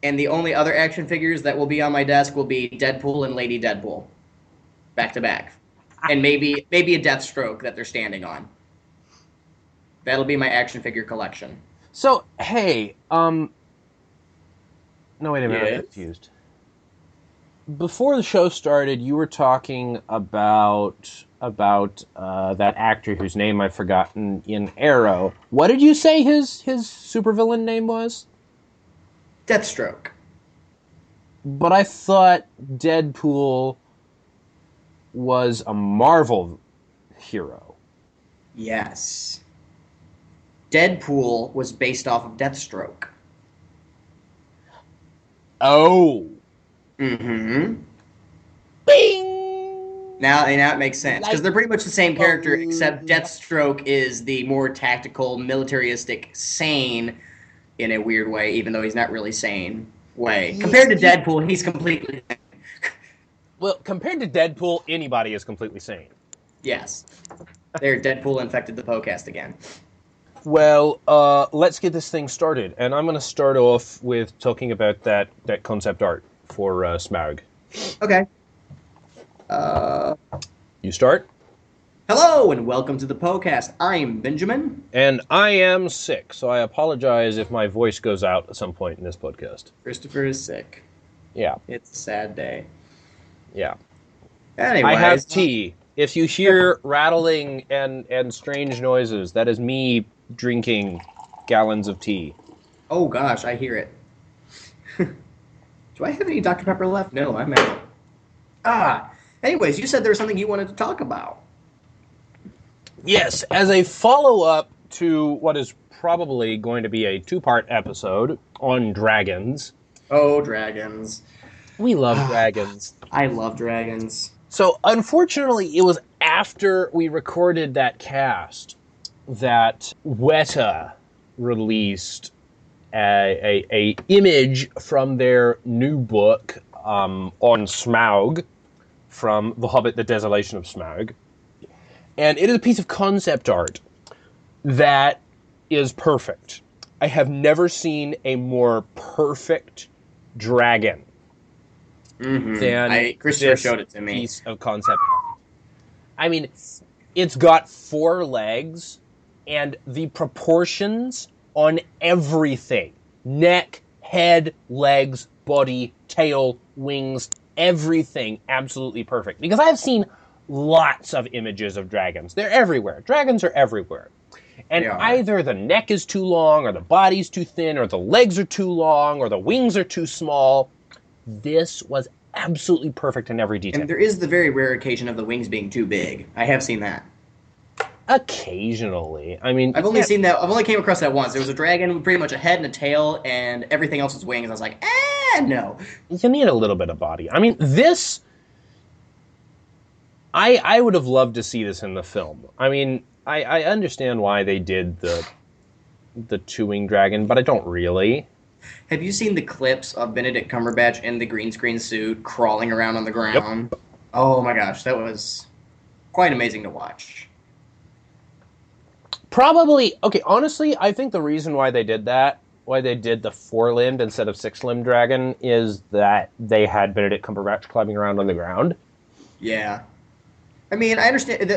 And the only other action figures that will be on my desk will be Deadpool and Lady Deadpool, back to back, and maybe a Deathstroke that they're standing on. That'll be my action figure collection. So, hey, no, wait a minute, I'm Yes? confused. Before the show started, you were talking about that actor whose name I've forgotten in Arrow. What did you say his supervillain name was? Deathstroke. But I thought Deadpool was a Marvel hero. Yes. Deadpool was based off of Deathstroke. Oh. Mm-hmm. Bing! Now it makes sense, because they're pretty much the same character, except Deathstroke is the more tactical, militaristic, sane, in a weird way, even though he's not really sane, way. Compared to Deadpool, he's completely sane. Well, compared to Deadpool, anybody is completely sane. Yes. There, Deadpool infected the Poe-Cast again. Well, let's get this thing started. And I'm going to start off with talking about that concept art for Smaug. Okay. You start? Hello, and welcome to the Poe-Cast. I'm Benjamin. And I am sick, so I apologize if my voice goes out at some point in this podcast. Christopher is sick. Yeah. It's a sad day. Yeah. Anyways. I have tea. If you hear rattling and strange noises, that is me drinking gallons of tea. Oh gosh, I hear it. Do I have any Dr. Pepper left? No, I'm out. Anyways, you said there was something you wanted to talk about. Yes, as a follow-up to what is probably going to be a two-part episode on dragons. Oh, dragons. We love dragons. I love dragons. So, unfortunately, it was after we recorded that cast that Weta released a image from their new book on Smaug, from The Hobbit, The Desolation of Smaug. And it is a piece of concept art that is perfect. I have never seen a more perfect dragon than Christopher showed it to me. Piece of concept art. I mean, it's got 4 legs, and the proportions on everything, neck, head, legs, body, tail, wings, everything absolutely perfect. Because I've seen lots of images of dragons. They're everywhere. Dragons are everywhere. And either the neck is too long, or the body's too thin, or the legs are too long, or the wings are too small. This was absolutely perfect in every detail. And there is the very rare occasion of the wings being too big. I have seen that. Occasionally. I mean, I've only seen that. I've only came across that once. There was a dragon with pretty much a head and a tail, and everything else was wings. I was like, no. You need a little bit of body. I mean, this... I would have loved to see this in the film. I mean, I understand why they did the two-winged dragon, but I don't really. Have you seen the clips of Benedict Cumberbatch in the green screen suit crawling around on the ground? Yep. Oh my gosh, that was quite amazing to watch. Probably, okay, honestly, I think the reason why they did that, why they did the 4-limbed instead of 6-limbed dragon, is that they had Benedict Cumberbatch climbing around on the ground. Yeah. I mean, I understand.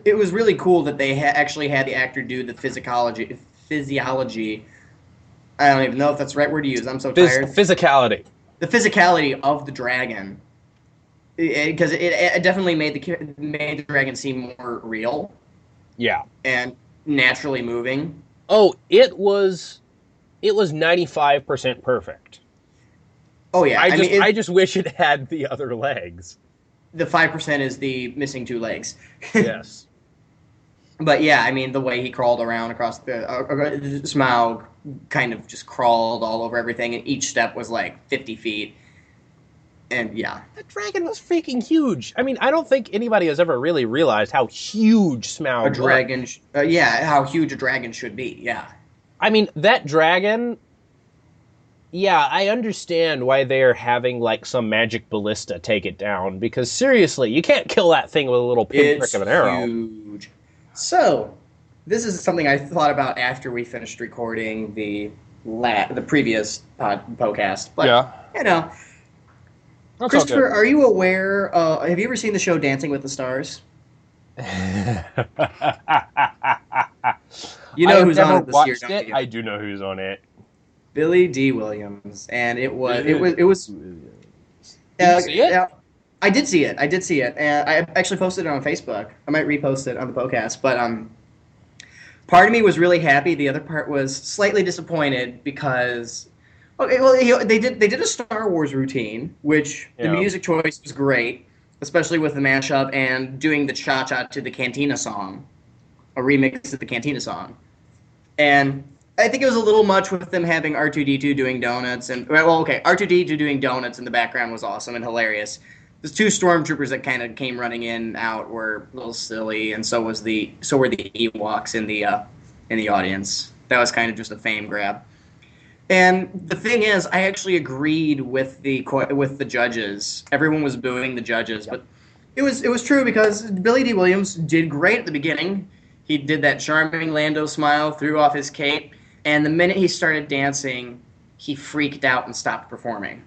It was really cool that they actually had the actor do the physiology. I don't even know if that's the right word to use. I'm so tired. Physicality. The physicality of the dragon, because it definitely made the dragon seem more real. Yeah. And naturally moving. Oh, it was 95% perfect. Oh yeah. I just wish it had the other legs. The 5% is the missing 2 legs. Yes. But yeah, I mean, the way he crawled around across the Smaug kind of just crawled all over everything, and each step was like 50 feet. And yeah. The dragon was freaking huge. I mean, I don't think anybody has ever really realized how huge Smaug was. How huge a dragon should be, yeah. I mean, that dragon... Yeah, I understand why they're having, like, some magic ballista take it down, because, seriously, you can't kill that thing with a little pinprick of an arrow. It's huge. So, this is something I thought about after we finished recording the the previous Poe-Cast. But, Yeah. you know, That's Christopher, are you aware, have you ever seen the show Dancing with the Stars? okay. You I know have who's on never it this year, watched don't it. you? I do know who's on it. Billy D. Williams. And Did it was you see it? I did see it. I did see it. And I actually posted it on Facebook. I might repost it on the podcast. But part of me was really happy. The other part was slightly disappointed because, okay, well, they did a Star Wars routine, which the Yeah. music choice was great, especially with the mashup and doing the cha cha to the Cantina song, a remix of the Cantina song, and I think it was a little much with them having R2D2 doing donuts and well, okay, R2D2 doing donuts in the background was awesome and hilarious. The two stormtroopers that kind of came running in and out were a little silly, and so were the Ewoks in the audience. That was kind of just a fame grab. And the thing is, I actually agreed with the judges. Everyone was booing the judges, but it was true because Billy D. Williams did great at the beginning. He did that charming Lando smile, threw off his cape, and the minute he started dancing, he freaked out and stopped performing.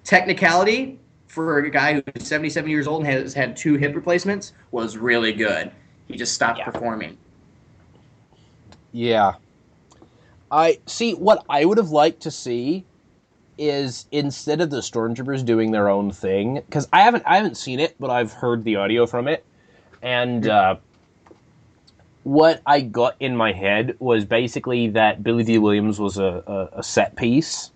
Technicality for a guy who's 77 years old and has had 2 hip replacements was really good. He just stopped performing. Yeah. I see what I would have liked to see is instead of the stormtroopers doing their own thing, because I haven't seen it, but I've heard the audio from it, and what I got in my head was basically that Billy D. Williams was a set piece,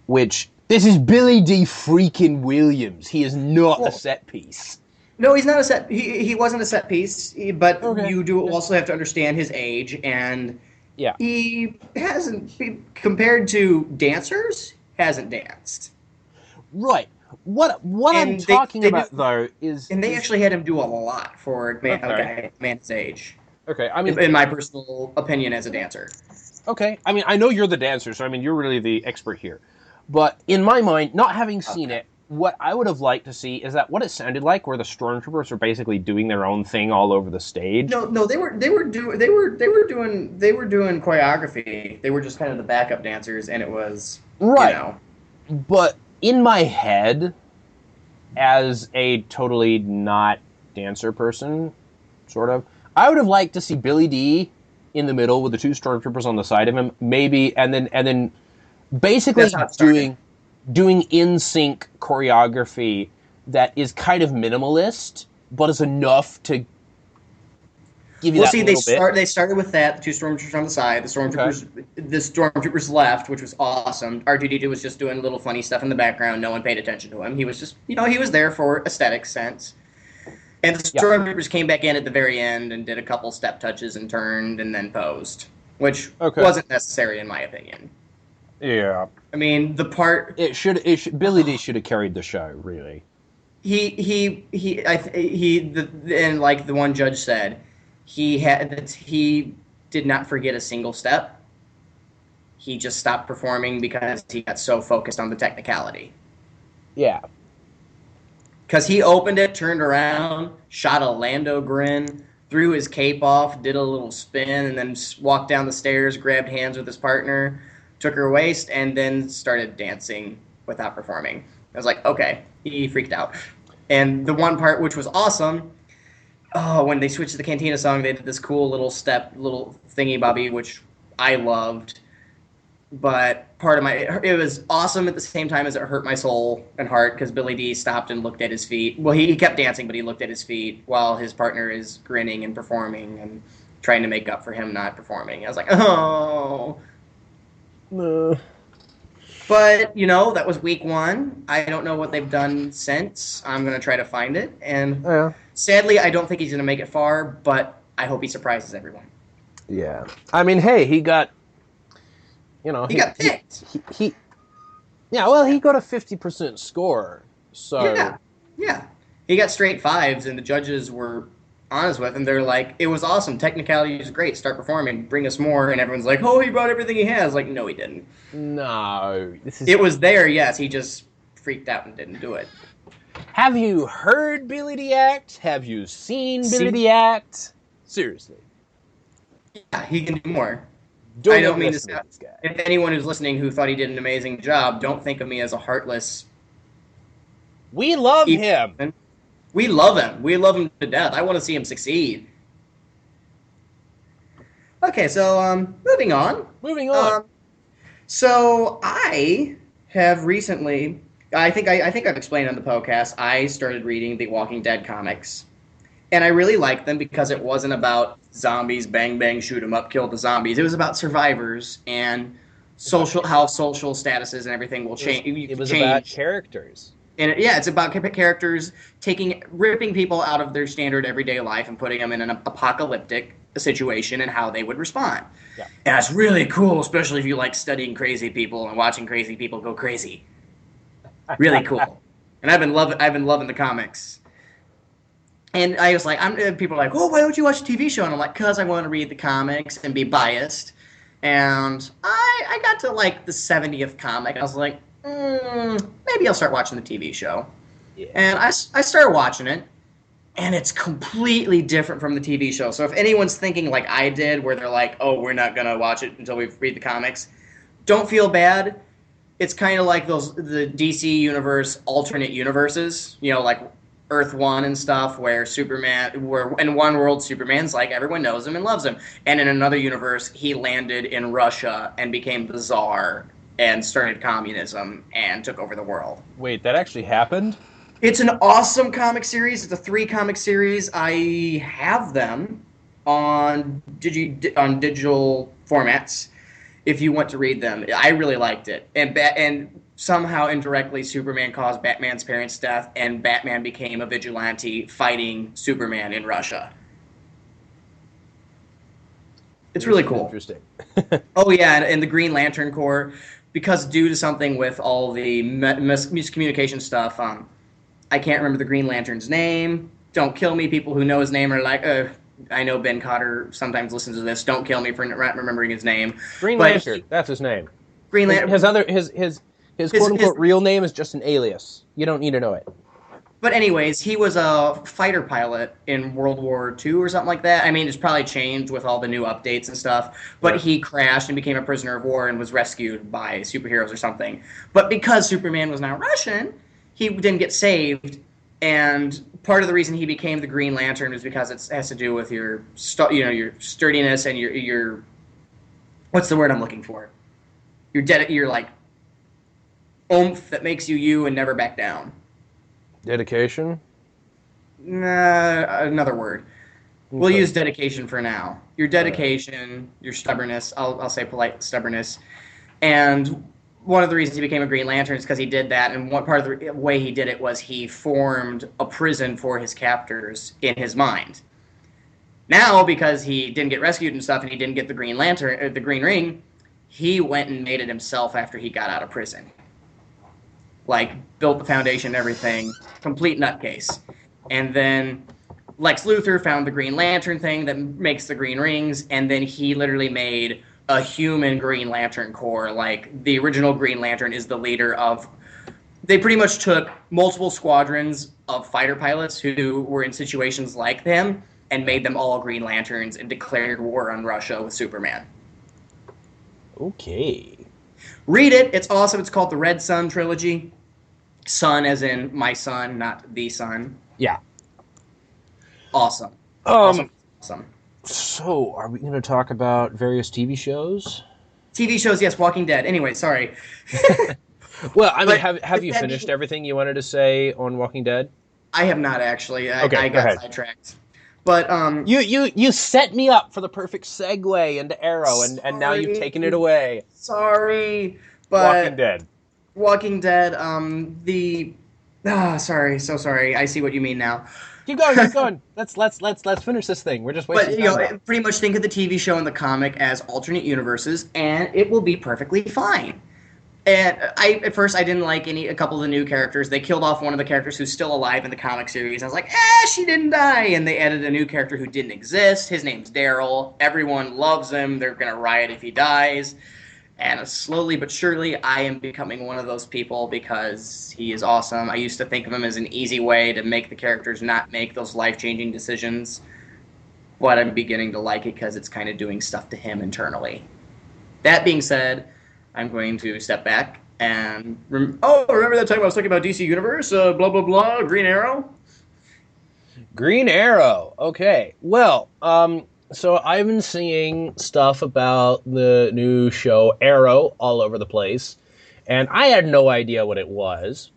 which this is Billy D. freaking Williams. He is not a set piece. No, he's not a set. He wasn't a set piece, but Okay. you do also have to understand his age, and Yeah. he hasn't, compared to dancers, hasn't danced. Right. What I'm talking about though is, and they actually had him do a lot for a Okay. man's age. Okay, I mean, In my personal opinion, as a dancer. okay, I mean, I know you're the dancer, so I mean, you're really the expert here. But in my mind, not having seen it, what I would have liked to see is that what it sounded like, where the stormtroopers were basically doing their own thing all over the stage. No, they were doing choreography. They were just kind of the backup dancers, and it was Right. You know, But in my head, as a totally not dancer person, sort of, I would have liked to see Billy D in the middle with the 2 stormtroopers on the side of him, maybe, and then basically doing in sync choreography that is kind of minimalist, but is enough to give you bit. They started with that. The 2 stormtroopers on the side. The stormtroopers left, which was awesome. R2D2 was just doing little funny stuff in the background. No one paid attention to him. He was just, he was there for aesthetic sense. And the stormtroopers came back in at the very end and did a couple step touches and turned and then posed, which wasn't necessary in my opinion. Yeah. I mean, the part Billy D should have carried the show, really. And like the one judge said, he did not forget a single step. He just stopped performing because he got so focused on the technicality. Yeah. Because he opened it, turned around, shot a Lando grin, threw his cape off, did a little spin, and then walked down the stairs, grabbed hands with his partner, took her waist, and then started dancing without performing. I was like, okay, he freaked out. And the one part which was awesome, when they switched to the Cantina song, they did this cool little thingy-bobby, which I loved. But it was awesome at the same time as it hurt my soul and heart because Billy D stopped and looked at his feet. Well, he kept dancing, but he looked at his feet while his partner is grinning and performing and trying to make up for him not performing. I was like, oh. But, that was week 1. I don't know what they've done since. I'm going to try to find it. And sadly, I don't think he's going to make it far, but I hope he surprises everyone. Yeah. I mean, hey, he got... he got picked. He got a 50% score. So yeah. He got straight 5s, and the judges were honest with him. They're like, "It was awesome. Technicality is great. Start performing. Bring us more." And everyone's like, "Oh, he brought everything he has." Like, no, he didn't. No, It was there. Yes, he just freaked out and didn't do it. Have you heard Billy D act? Have you seen Billy D act? Seriously. Yeah, he can do more. I don't mean to say, if anyone who's listening who thought he did an amazing job, don't think of me as a heartless. We love him. We love him. We love him to death. I want to see him succeed. Okay, so moving on. So I have recently, I think I've explained on the Poe-Cast, I started reading the Walking Dead comics. And I really liked them because it wasn't about zombies, bang, bang, shoot them up, kill the zombies. It was about survivors and how social statuses and everything will change. It was about characters. And it's about characters ripping people out of their standard everyday life and putting them in an apocalyptic situation and how they would respond. Yeah. And that's really cool, especially if you like studying crazy people and watching crazy people go crazy. Really cool. And I've been loving the comics. And I was like, people are like, oh, why don't you watch a TV show? And I'm like, because I want to read the comics and be biased. And I got to like the 70th comic. I was like, maybe I'll start watching the TV show. Yeah. And I started watching it, and it's completely different from the TV show. So if anyone's thinking like I did, where they're like, oh, we're not going to watch it until we read the comics, don't feel bad. It's kind of like the DC universe alternate universes, like Earth 1 and stuff, where in one world Superman's like everyone knows him and loves him, and in another universe he landed in Russia and became the Tsar and started communism and took over the world. Wait, that actually happened? It's an awesome comic series. It's a 3-comic series. I have them on digital formats if you want to read them. I really liked it. And somehow indirectly Superman caused Batman's parents' death, and Batman became a vigilante fighting Superman in Russia. It's really cool. Interesting. Oh yeah, and the Green Lantern Corps, because due to something with all the miscommunication stuff, I can't remember the Green Lantern's name. Don't kill me, people who know his name are like, I know Ben Cotter sometimes listens to this. Don't kill me for not remembering his name. Green Lantern, that's his name. Green Lantern. His quote-unquote real name is just an alias. You don't need to know it. But anyways, he was a fighter pilot in World War II or something like that. I mean, it's probably changed with all the new updates and stuff. But He crashed and became a prisoner of war and was rescued by superheroes or something. But because Superman was now Russian, he didn't get saved. And part of the reason he became the Green Lantern is because it has to do with your sturdiness and your what's the word I'm looking for? Your like oomph that makes you you and never back down. Dedication? Another word. Okay. We'll use dedication for now. Your dedication, your stubbornness. I'll say polite stubbornness. And one of the reasons he became a Green Lantern is because he did that, and one part of the way he did it was he formed a prison for his captors in his mind. Now, because he didn't get rescued and stuff, and he didn't get the Green Lantern, the Green Ring, he went and made it himself after he got out of prison. Like, built the foundation and everything. Complete nutcase. And then Lex Luthor found the Green Lantern thing that makes the green rings, and then he literally made a human Green Lantern Corps. Like, the original Green Lantern is the leader of... They pretty much took multiple squadrons of fighter pilots who were in situations like them and made them all Green Lanterns and declared war on Russia with Superman. Okay. Read it. It's awesome. It's called the Red Sun Trilogy. Son as in my son, not the son. Yeah. Awesome. Awesome. So, are we going to talk about various TV shows? TV shows, yes. Walking Dead. Anyway, sorry. Well, I mean, have you finished everything you wanted to say on Walking Dead? I have not, actually. I got sidetracked. But you set me up for the perfect segue into Arrow, and now you've taken it away. Sorry, but Walking Dead. Sorry, so sorry. I see what you mean now. Keep going. Let's finish this thing. We're just wasting time. But pretty much think of the TV show and the comic as alternate universes, and it will be perfectly fine. And at first I didn't like a couple of the new characters. They killed off one of the characters who's still alive in the comic series. I was like, she didn't die. And they added a new character who didn't exist. His name's Daryl. Everyone loves him. They're going to riot if he dies. And slowly but surely, I am becoming one of those people because he is awesome. I used to think of him as an easy way to make the characters not make those life-changing decisions. But I'm beginning to like it because it's kind of doing stuff to him internally. That being said, I'm going to step back and remember that time I was talking about DC Universe? Blah blah blah. Green Arrow. Green Arrow. Okay. Well, so I've been seeing stuff about the new show Arrow all over the place, and I had no idea what it was.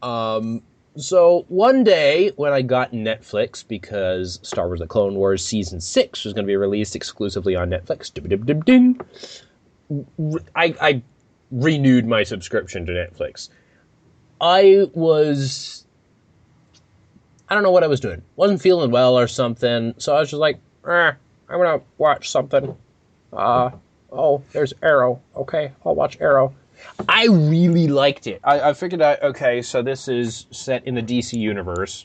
So one day when I got Netflix, because Star Wars: The Clone Wars Season 6 was going to be released exclusively on Netflix, I renewed my subscription to Netflix. I don't know what I was doing. Wasn't feeling well or something, so I was just like, I'm going to watch something. There's Arrow. Okay, I'll watch Arrow. I really liked it. I figured out, okay, so this is set in the DC universe.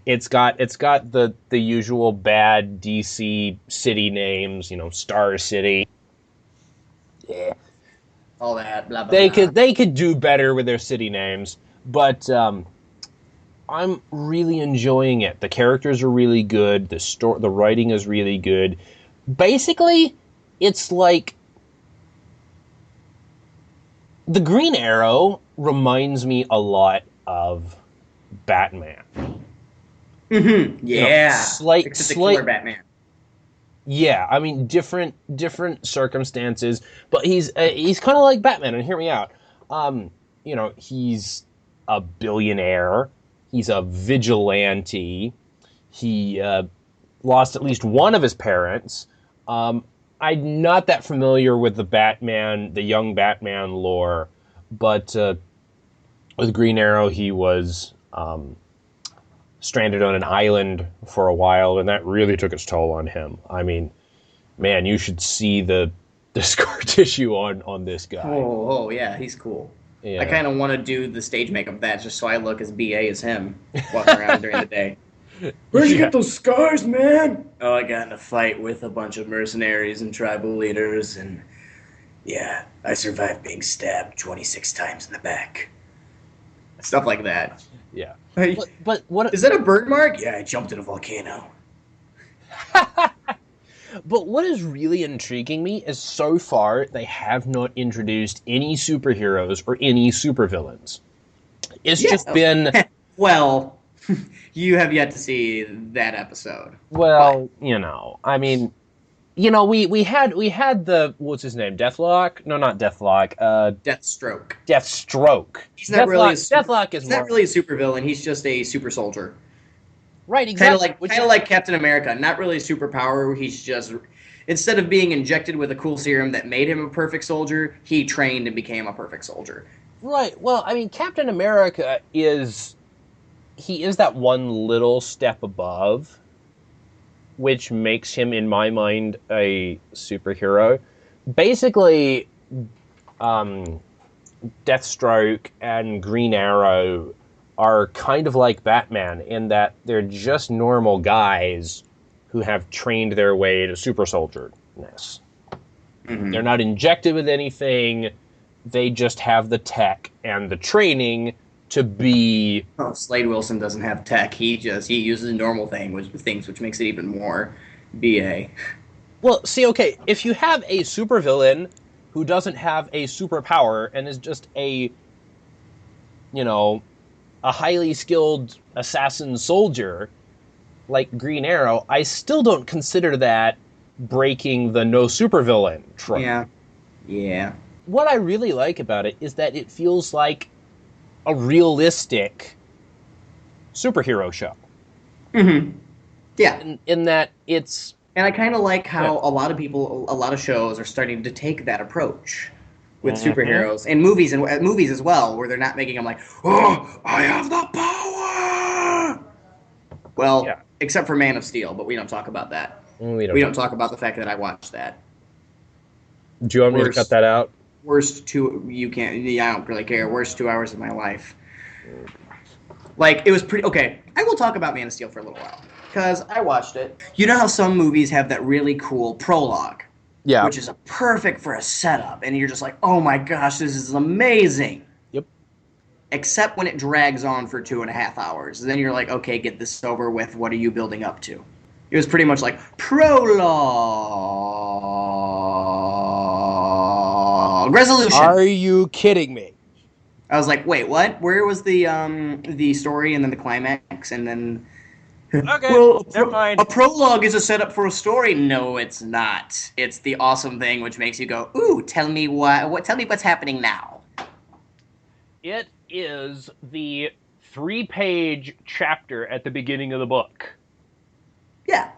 It's got the usual bad DC city names, Star City. Yeah. All that, blah, blah, blah. They could do better with their city names, but I'm really enjoying it. The characters are really good. The writing is really good. Basically, it's like the Green Arrow reminds me a lot of Batman. Mm-hmm. Yeah. Slight killer Batman. Yeah, I mean different circumstances, but he's kind of like Batman. And hear me out. He's a billionaire. He's a vigilante. He lost at least one of his parents. I'm not that familiar with the young Batman lore, but with Green Arrow, he was stranded on an island for a while, and that really took its toll on him. I mean, man, you should see the scar tissue on this guy. Oh, yeah, he's cool. Yeah. I kind of want to do the stage makeup of that just so I look as BA as him, walking around during the day. Where'd you get those scars, man? Oh, I got in a fight with a bunch of mercenaries and tribal leaders, and yeah, I survived being stabbed 26 times in the back. Stuff like that. Yeah. But what is that a bird mark? Yeah, I jumped in a volcano. But what is really intriguing me is so far they have not introduced any superheroes or any supervillains. It's just been well, you have yet to see that episode. Well, I mean, we had the what's his name? Deathlock? No, not Deathlock. Deathstroke. Deathstroke. He's not really Deathlock is not really a supervillain. He's just a super soldier. Right, exactly. Kind of like Captain America. Not really a superpower. He's just, instead of being injected with a cool serum that made him a perfect soldier, he trained and became a perfect soldier. Right. Well, I mean, Captain America is that one little step above, which makes him, in my mind, a superhero. Basically, Deathstroke and Green Arrow are kind of like Batman in that they're just normal guys who have trained their way to super soldierness. Mm-hmm. They're not injected with anything. They just have the tech and the training to be... Oh, Slade Wilson doesn't have tech. He uses normal things, which makes it even more BA. Well, see, okay, if you have a supervillain who doesn't have a superpower and is just a highly skilled assassin soldier like Green Arrow, I still don't consider that breaking the no supervillain trope. Yeah. What I really like about it is that it feels like a realistic superhero show. Mm-hmm. Yeah. In that it's... And I kind of like how a lot of shows are starting to take that approach with superheroes and movies as well, where they're not making them like, oh, I have the power. Well, except for Man of Steel, but we don't talk about that. We don't talk about the fact that I watched that. Do you want me to cut that out? You can't. Yeah, I don't really care. Worst 2 hours of my life. Like, it was pretty okay. I will talk about Man of Steel for a little while because I watched it. You know how some movies have that really cool prologue. Yeah. Which is perfect for a setup. And you're just like, oh my gosh, this is amazing. Yep. Except when it drags on for 2.5 hours. Then you're like, okay, get this over with. What are you building up to? It was pretty much like, prologue. prologue. Resolution. Are you kidding me? I was like, wait, what? Where was the story and then the climax and then? Okay, Well, never mind. a prologue is a setup for a story. No, it's not. It's the awesome thing which makes you go, ooh, tell me what? Tell me what's happening now. It is the 3-page chapter at the beginning of the book. Yeah.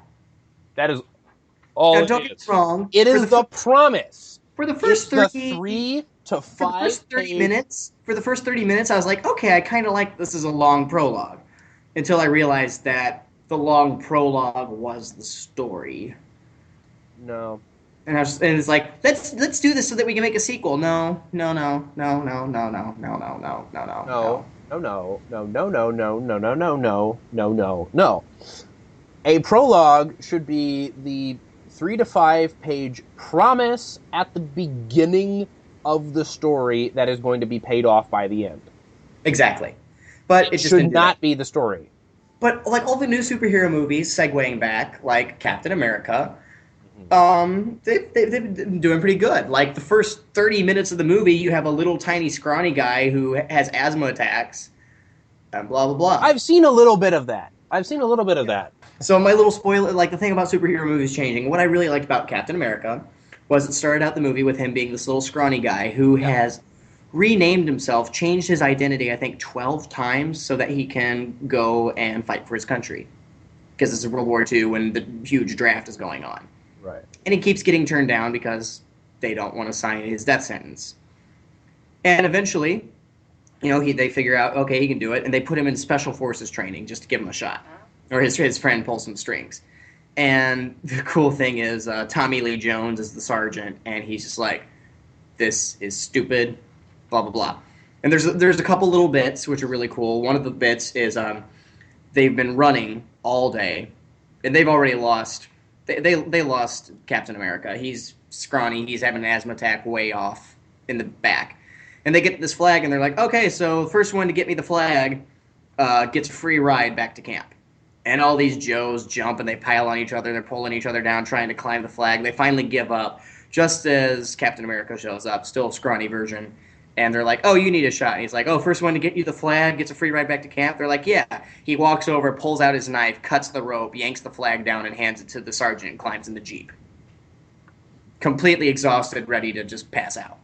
That is all Now, it don't get is. me wrong. It is the promise. For the first It's 30 the 3 to 5 for the first 30 page. minutes, I was like, okay, I kind of like this as a long prologue. Until I realized that the long prologue was the story. No. And it's like, let's do this so that we can make a sequel. No. No. No. A prologue should be the 3 to 5 page promise at the beginning of the story that is going to be paid off by the end. Exactly. But it just should didn't do not that. be the story. But like all the new superhero movies, segueing back, like Captain America, they've been doing pretty good. Like the first 30 minutes of the movie, you have a little tiny scrawny guy who has asthma attacks, and blah blah blah. I've seen a little bit of that. So my little spoiler, like the thing about superhero movies changing, what I really liked about Captain America was it started out the movie with him being this little scrawny guy who has renamed himself, changed his identity, I think 12 times so that he can go and fight for his country. Because it's World War II when the huge draft is going on. Right. And he keeps getting turned down because they don't want to sign his death sentence. And eventually, they figure out, okay, he can do it, and they put him in special forces training just to give him a shot. Or his friend pulls some strings. And the cool thing is Tommy Lee Jones is the sergeant, and he's just like, this is stupid, blah, blah, blah. And there's a couple little bits which are really cool. One of the bits is they've been running all day, and they've already lost. They lost Captain America. He's scrawny. He's having an asthma attack way off in the back. And they get this flag, and they're like, okay, so the first one to get me the flag gets a free ride back to camp. And all these Joes jump, and they pile on each other. They're pulling each other down, trying to climb the flag. They finally give up, just as Captain America shows up, still a scrawny version. And they're like, oh, you need a shot. And he's like, oh, first one to get you the flag gets a free ride back to camp. They're like, yeah. He walks over, pulls out his knife, cuts the rope, yanks the flag down, and hands it to the sergeant and climbs in the Jeep. Completely exhausted, ready to just pass out.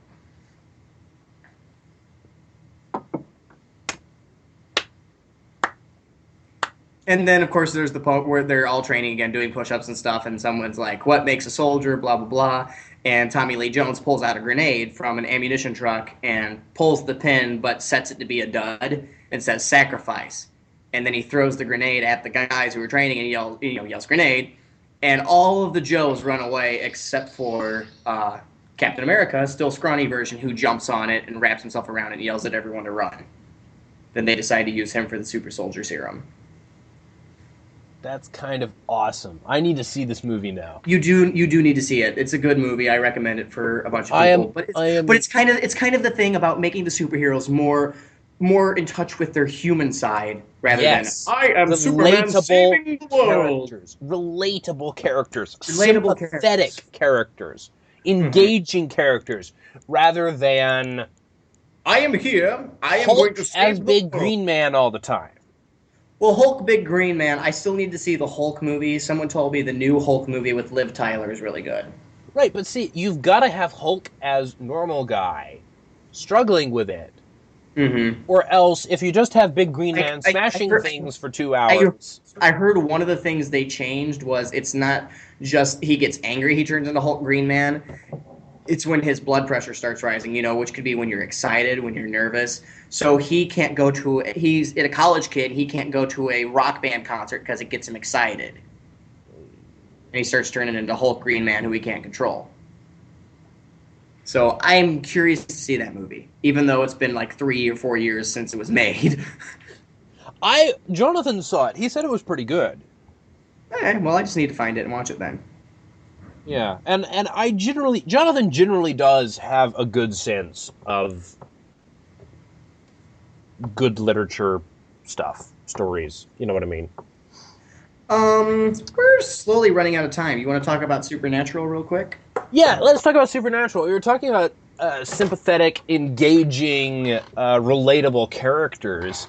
And then, of course, there's the point where they're all training again, doing push-ups and stuff, and someone's like, what makes a soldier, blah, blah, blah. And Tommy Lee Jones pulls out a grenade from an ammunition truck and pulls the pin, but sets it to be a dud and says, sacrifice. And then he throws the grenade at the guys who are training and yells grenade. And all of the Joes run away except for Captain America, still scrawny version, who jumps on it and wraps himself around and yells at everyone to run. Then they decide to use him for the super soldier serum. That's kind of awesome. I need to see this movie now. You do need to see it. It's a good movie. I recommend it for a bunch of people. But it's kind of the thing about making the superheroes more in touch with their human side rather than I am Superman saving the world. Relatable characters, sympathetic characters, engaging characters, rather than I am here. I am Hulk going to save as the Big world. Green Man all the time. Well, Hulk, Big Green Man, I still need to see the Hulk movie. Someone told me the new Hulk movie with Liv Tyler is really good. Right, but see, you've got to have Hulk as normal guy, struggling with it. Mm-hmm. Or else, if you just have Big Green Man smashing things for 2 hours... I heard one of the things they changed was it's not just he gets angry, he turns into Hulk Green Man. It's when his blood pressure starts rising, which could be when you're excited, when you're nervous. So he's a college kid, he can't go to a rock band concert because it gets him excited. And he starts turning into Hulk Green Man who he can't control. So I'm curious to see that movie, even though it's been like 3 or 4 years since it was made. Jonathan saw it. He said it was pretty good. Okay, well, I just need to find it and watch it then. Yeah, and Jonathan generally does have a good sense of good literature stuff, stories. You know what I mean? We're slowly running out of time. You want to talk about Supernatural real quick? Yeah, let's talk about Supernatural. We were talking about sympathetic, engaging, relatable characters.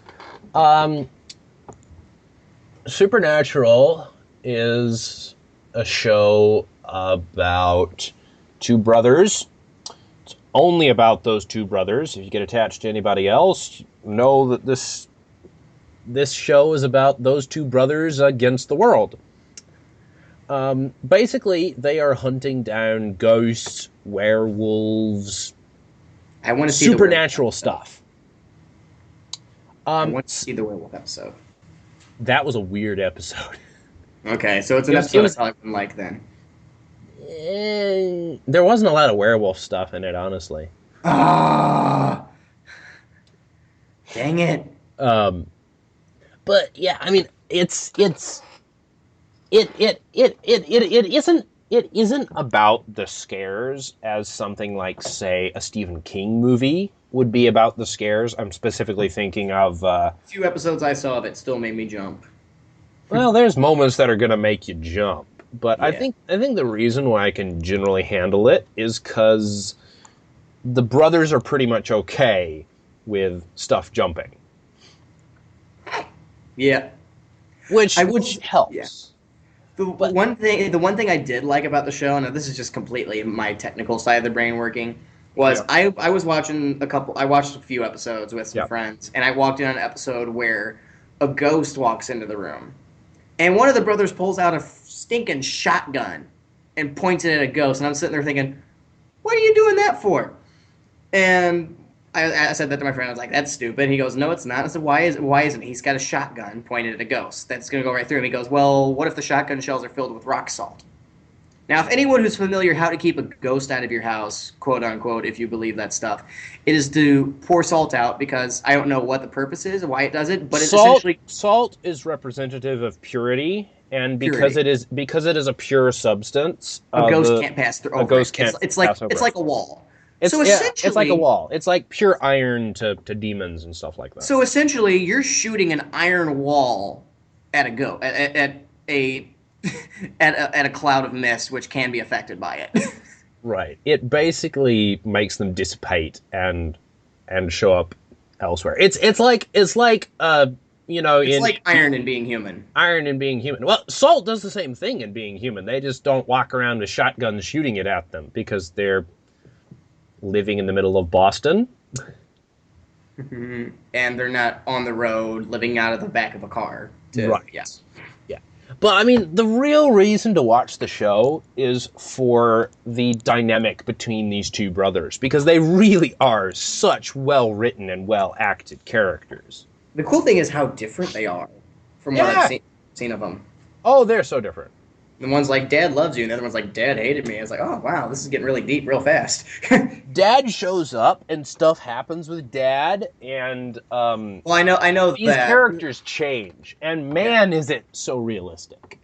Supernatural is a show about two brothers. It's only about those two brothers. If you get attached to anybody else, know that this show is about those two brothers against the world. Basically, they are hunting down ghosts, werewolves, I want to see supernatural stuff. I want to see the werewolf episode. That was a weird episode. Okay, so it's an episode I probably wouldn't like then. There wasn't a lot of werewolf stuff in it, honestly. Ah, dang it. But yeah, I mean, it isn't about the scares as something like, say, a Stephen King movie would be about the scares. I'm specifically thinking of a few episodes I saw of it still made me jump. Well, there's moments that are going to make you jump, but yeah. I think the reason why I can generally handle it is because the brothers are pretty much okay with stuff jumping. Yeah, which helps. Yeah. The one thing I did like about the show, and this is just completely my technical side of the brain working, was I watched a few episodes with some friends, and I walked in on an episode where a ghost walks into the room. And one of the brothers pulls out a stinking shotgun and points it at a ghost. And I'm sitting there thinking, what are you doing that for? And I said that to my friend. I was like, that's stupid. And he goes, no, it's not. I said, why isn't it? He's got a shotgun pointed at a ghost. That's going to go right through him. He goes, well, what if the shotgun shells are filled with rock salt? Now, if anyone who's familiar how to keep a ghost out of your house, quote unquote, if you believe that stuff, it is to pour salt out, because I don't know what the purpose is or why it does it, but it's essentially salt is representative of purity, and because it is a pure substance, a ghost can't pass through. A ghost can't. It's like a wall. It's like a wall. It's like pure iron to demons and stuff like that. So essentially, you're shooting an iron wall at a cloud of mist, which can be affected by it. Right. It basically makes them dissipate and show up elsewhere. It's like iron in Being Human. Iron in Being Human. Well, salt does the same thing in Being Human. They just don't walk around with shotguns shooting it at them because they're living in the middle of Boston. And they're not on the road living out of the back of a car. Right. Yes. But, I mean, the real reason to watch the show is for the dynamic between these two brothers, because they really are such well-written and well-acted characters. The cool thing is how different they are from what I've seen of them. Oh, they're so different. The one's like, Dad loves you, and the other one's like, Dad hated me. I was like, oh, wow, this is getting really deep real fast. Dad shows up, and stuff happens with Dad, and well, I know these characters change, and man, is it so realistic.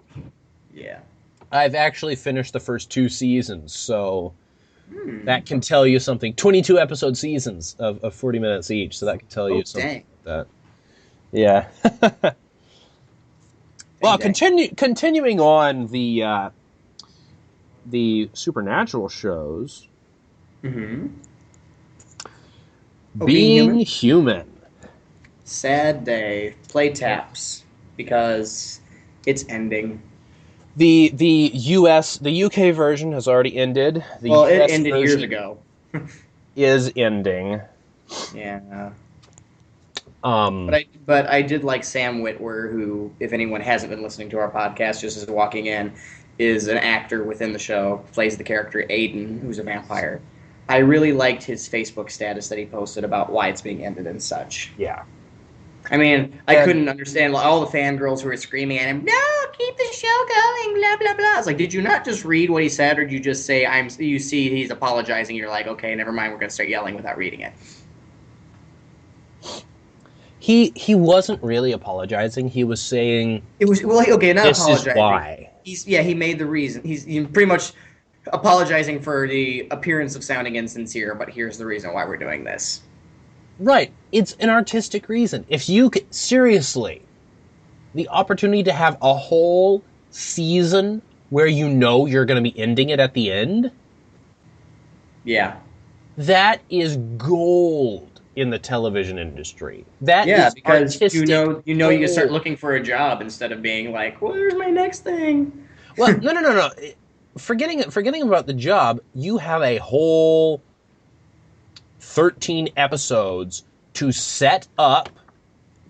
Yeah. I've actually finished the first 2 seasons, so that can tell you something. 22-episode seasons of 40 minutes each, so that can tell you something like that. Yeah. Well, continuing on the supernatural shows. Mm-hmm. Being human. Sad day. Play taps because it's ending. The UK version has already ended. It ended years ago. Is ending. Yeah. But I did like Sam Witwer, who, if anyone hasn't been listening to our podcast, just as walking in, is an actor within the show, plays the character Aiden, who's a vampire. I really liked his Facebook status that he posted about why it's being ended and such. Yeah. I mean, I couldn't understand all the fangirls who were screaming at him, no, keep the show going, blah, blah, blah. I was like, did you not just read what he said, or did you just say, you see he's apologizing, you're like, okay, never mind, we're going to start yelling without reading it. He wasn't really apologizing. He was saying not this apologizing. Is why. He made the reason. He's pretty much apologizing for the appearance of sounding insincere, but here's the reason why we're doing this. Right. It's an artistic reason. If you could, seriously, the opportunity to have a whole season where you know you're going to be ending it at the end. Yeah. That is gold in the television industry. That is because artistic you can start gold. looking for a job instead of being like, well, where's my next thing? Well, no. Forgetting about the job, you have a whole 13 episodes to set up,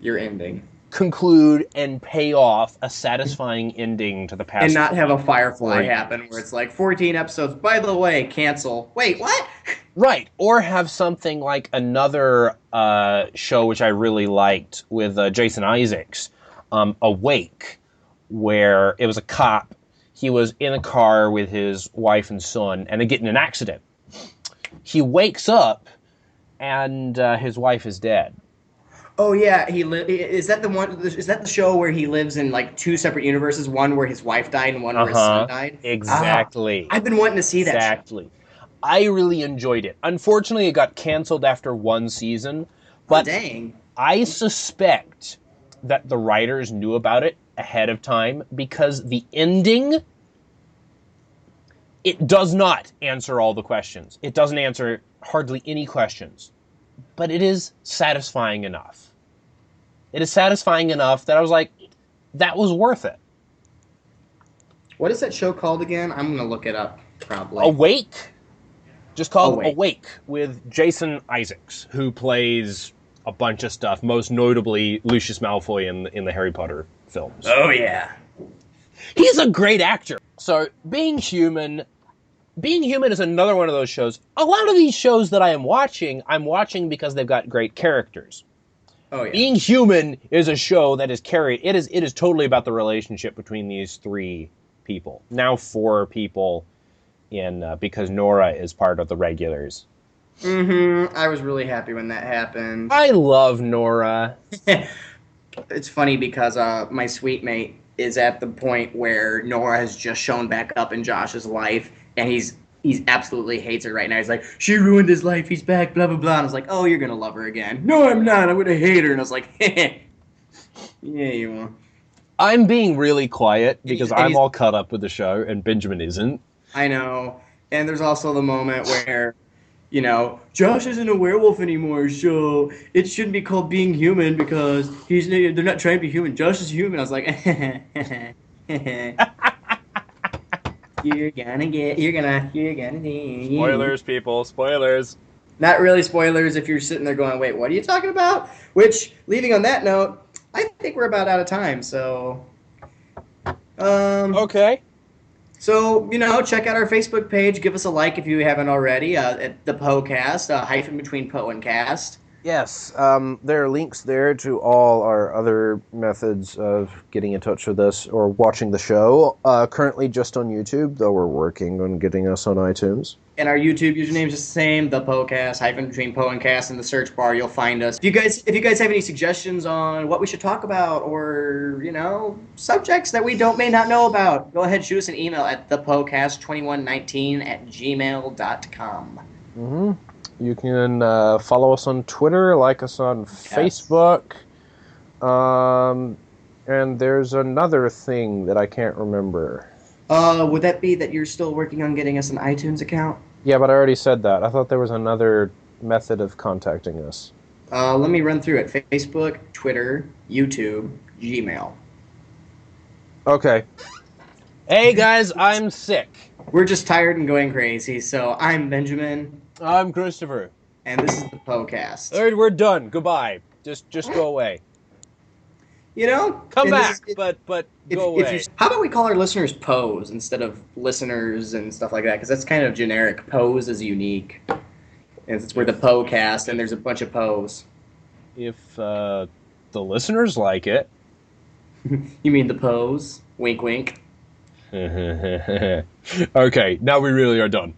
Your ending. conclude, and pay off a satisfying ending to the past. And not have a Firefly 4 years. happen where it's like 14 episodes. By the way, cancel. Wait, what? Right, or have something like another show which I really liked with Jason Isaacs, Awake, where it was a cop. He was in a car with his wife and son, and they get in an accident. He wakes up, and his wife is dead. Oh yeah, is that the one? Is that the show where he lives in like two separate universes? One where his wife died and one where his son died. Exactly. I've been wanting to see that. Exactly. I really enjoyed it. Unfortunately, it got canceled after one season, but dang. I suspect that the writers knew about it ahead of time because the ending, it does not answer all the questions. It doesn't answer hardly any questions, but it is satisfying enough. It is satisfying enough that I was like, that was worth it. What is that show called again? I'm going to look it up, probably. Awake? Just called Awake with Jason Isaacs, who plays a bunch of stuff, most notably Lucius Malfoy in the Harry Potter films. Oh, yeah. He's a great actor. So, Being Human is another one of those shows. A lot of these shows that I'm watching because they've got great characters. Oh, yeah. Being Human is a show that is carried. It is totally about the relationship between these three people. Now 4 people because Nora is part of the regulars. Mm-hmm. I was really happy when that happened. I love Nora. It's funny because my sweet mate is at the point where Nora has just shown back up in Josh's life, and he's absolutely hates her right now. He's like, she ruined his life. He's back, blah, blah, blah. And I was like, oh, you're going to love her again. No, I'm not. I'm going to hate her. And I was like, yeah, you will. I'm being really quiet because I'm all caught up with the show, and Benjamin isn't. I know. And there's also the moment where, Josh isn't a werewolf anymore, so it shouldn't be called Being Human because they're not trying to be human. Josh is human. I was like, you're gonna Spoilers, people, spoilers. Not really spoilers if you're sitting there going, wait, what are you talking about? Which, leaving on that note, I think we're about out of time, so... Okay. So, check out our Facebook page. Give us a like if you haven't already. At the Poe-Cast, hyphen between Poe and Cast. Yes, there are links there to all our other methods of getting in touch with us or watching the show. Currently just on YouTube, though we're working on getting us on iTunes. And our YouTube username is just the same, the Poe-Cast, hyphen between Poe and Cast. In the search bar, you'll find us. If you guys have any suggestions on what we should talk about or, subjects that we may not know about, go ahead and shoot us an email at thepocast2119@gmail.com. Mm-hmm. You can follow us on Twitter, like us on Facebook. And there's another thing that I can't remember. Would that be that you're still working on getting us an iTunes account? Yeah, but I already said that. I thought there was another method of contacting us. Let me run through it. Facebook, Twitter, YouTube, Gmail. Okay. Hey, guys, I'm sick. We're just tired and going crazy, so I'm Benjamin. I'm Christopher. And this is the Poe-Cast. All right, we're done. Goodbye. Just go away. Come back, but go away. How about we call our listeners Poes instead of listeners and stuff like that? Because that's kind of generic. Poes is unique. And we're the Poe-Cast, and there's a bunch of Poes. If the listeners like it. You mean the Poes? Wink, wink. Okay, now we really are done.